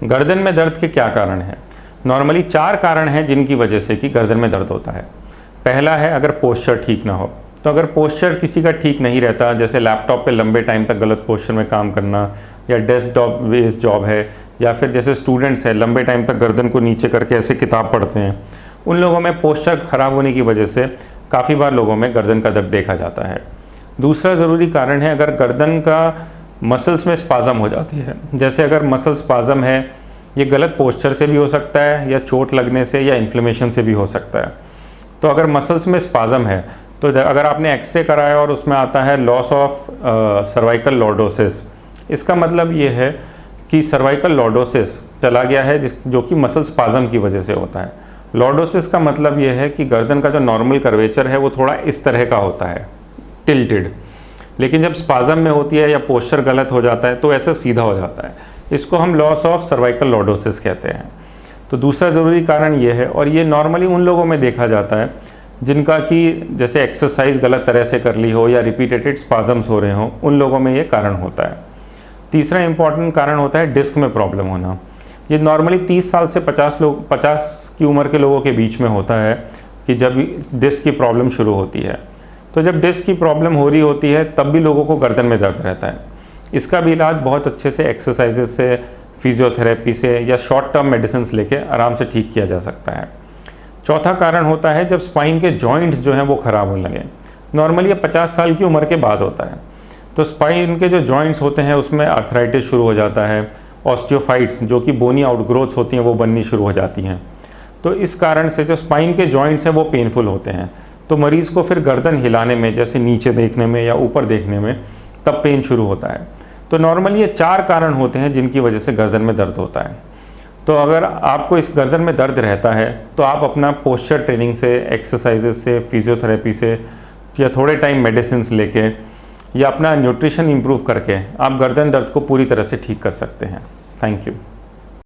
गर्दन में दर्द के क्या कारण हैं? नॉर्मली 4 कारण हैं जिनकी वजह से कि गर्दन में दर्द होता है। पहला है अगर पोस्चर ठीक ना हो। तो अगर पोस्चर किसी का ठीक नहीं रहता, जैसे लैपटॉप पे लंबे टाइम तक गलत पोस्चर में काम करना, या डेस्कटॉप बेस्ड जॉब है, या फिर जैसे स्टूडेंट्स हैं लंबे टाइम तक गर्दन को नीचे करके ऐसे किताब पढ़ते हैं, उन लोगों में पोस्चर ख़राब होने की वजह से काफ़ी बार लोगों में गर्दन का दर्द देखा जाता है। दूसरा ज़रूरी कारण है अगर गर्दन का मसल्स में स्पाज़म हो जाती है। जैसे अगर मसल स्पाज़म है, ये गलत पोस्चर से भी हो सकता है, या चोट लगने से या इन्फ्लेमेशन से भी हो सकता है। तो अगर मसल्स में स्पाज़म है तो अगर आपने एक्सरे कराया और उसमें आता है लॉस ऑफ सर्वाइकल लॉर्डोसिस, इसका मतलब ये है कि सर्वाइकल लॉर्डोसिस चला गया है, जो कि मसल स्पाज़म की वजह से होता है। लॉर्डोसिस का मतलब ये है कि गर्दन का जो नॉर्मल कर्वेचर है वो थोड़ा इस तरह का होता है, टिल्टेड, लेकिन जब स्पाज़म में होती है या पोस्चर गलत हो जाता है तो ऐसा सीधा हो जाता है। इसको हम लॉस ऑफ सर्वाइकल लॉर्डोसिस कहते हैं। तो दूसरा ज़रूरी कारण ये है, और ये नॉर्मली उन लोगों में देखा जाता है जिनका कि जैसे एक्सरसाइज गलत तरह से कर ली हो या रिपीटेटेड स्पाज़म्स हो रहे हों, उन लोगों में ये कारण होता है। तीसरा इंपॉर्टेंट कारण होता है डिस्क में प्रॉब्लम होना। ये नॉर्मली 30 साल से 50 की उम्र के लोगों के बीच में होता है कि जब डिस्क की प्रॉब्लम शुरू होती है। तो जब डिस्क की प्रॉब्लम हो रही होती है तब भी लोगों को गर्दन में दर्द रहता है। इसका भी इलाज बहुत अच्छे से एक्सरसाइजेस से, फिजियोथेरेपी से या शॉर्ट टर्म मेडिसिन लेके आराम से ठीक किया जा सकता है। चौथा कारण होता है जब स्पाइन के जॉइंट्स जो हैं वो ख़राब होने लगे। नॉर्मली ये 50 साल की उम्र के बाद होता है। तो स्पाइन के जो जॉइंट्स होते हैं उसमें आर्थराइटिस शुरू हो जाता है, ऑस्टियोफाइट्स जो कि बोनी आउटग्रोथ्स होती हैं वो बननी शुरू हो जाती हैं। तो इस कारण से जो स्पाइन के जॉइंट्स हैं वो पेनफुल होते हैं। तो मरीज़ को फिर गर्दन हिलाने में, जैसे नीचे देखने में या ऊपर देखने में, तब पेन शुरू होता है। तो नॉर्मली ये 4 कारण होते हैं जिनकी वजह से गर्दन में दर्द होता है। तो अगर आपको इस गर्दन में दर्द रहता है तो आप अपना पोस्चर ट्रेनिंग से, एक्सरसाइजेस से, फिजियोथेरेपी से या थोड़े टाइम मेडिसिन लेके या अपना न्यूट्रिशन इंप्रूव करके आप गर्दन दर्द को पूरी तरह से ठीक कर सकते हैं। Thank you.